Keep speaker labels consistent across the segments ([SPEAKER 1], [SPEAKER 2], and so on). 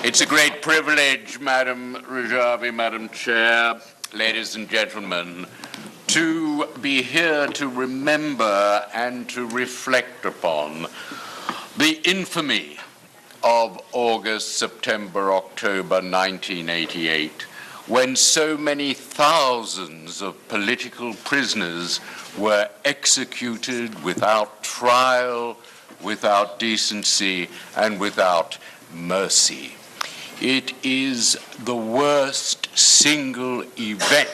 [SPEAKER 1] It's a great privilege, Madam Rajavi, Madam Chair, ladies and gentlemen, to be here to remember and to reflect upon the infamy of August, September, October 1988, when so many thousands of political prisoners were executed without trial, without decency, and without mercy. It is the worst single event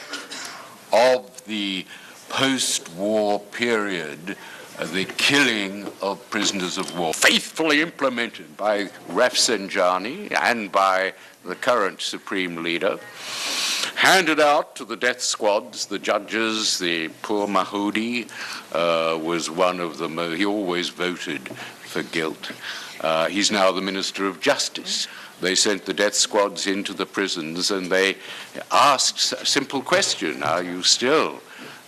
[SPEAKER 1] of the post-war period, the killing of prisoners of war, faithfully implemented by Rafsanjani and by the current supreme leader, handed out to the death squads, the judges. The poor Mahmoudi was one of them. He always voted for guilt. He's now the Minister of Justice. They sent the death squads into the prisons and they asked a simple question: are you still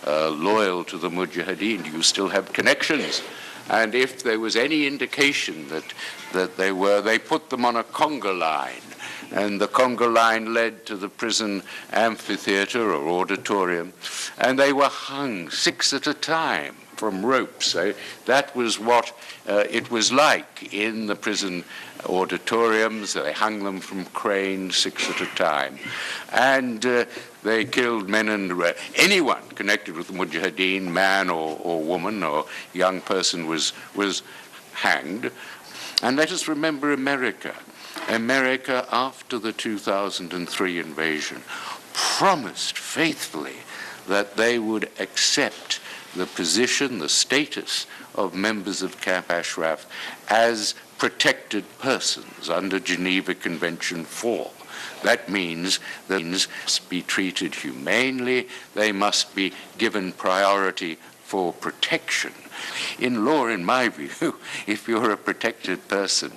[SPEAKER 1] loyal to the Mujahideen? Do you still have connections? And if there was any indication that they were, they put them on a conga line. And the conga line led to the prison amphitheater or auditorium, and they were hung 6 at a time from ropes. That was what it was like in the prison auditoriums. They hung them from cranes 6 at a time. And they killed men and anyone connected with the Mujahideen, man or woman or young person was hanged. And let us remember America. America, after the 2003 invasion, promised faithfully that they would accept the position, the status of members of Camp Ashraf as protected persons under Geneva Convention 4. That means they must be treated humanely, they must be given priority for protection. In law, in my view, if you're a protected person,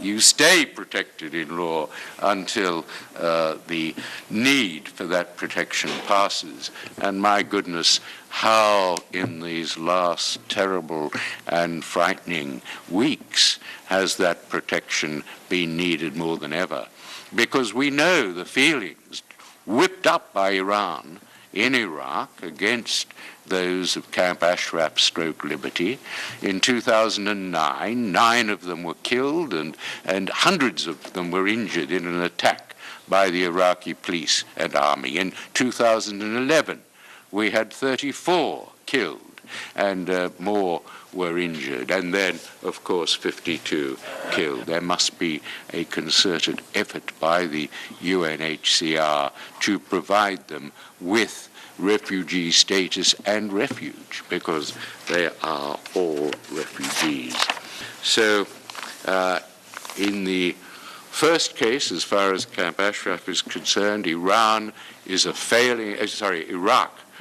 [SPEAKER 1] you stay protected in law until the need for that protection passes. And my goodness, how in these last terrible and frightening weeks has that protection been needed more than ever? Because we know the feelings whipped up by Iran in Iraq against those of Camp Ashraf / Liberty. In 2009, 9 of them were killed and hundreds of them were injured in an attack by the Iraqi police and army. In 2011, we had 34 killed and more were injured, and then, of course, 52 killed. There must be a concerted effort by the UNHCR to provide them with refugee status and refuge, because they are all refugees. So in the first case, as far as Camp Ashraf is concerned, Iraq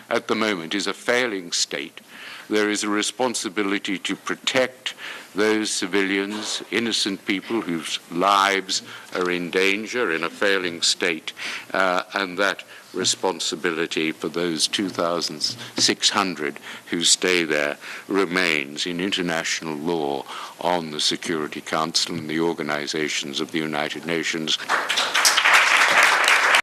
[SPEAKER 1] at the moment is a failing state. There is a responsibility to protect those civilians, innocent people whose lives are in danger in a failing state, and that responsibility for those 2,600 who stay there remains in international law on the Security Council and the organizations of the United Nations.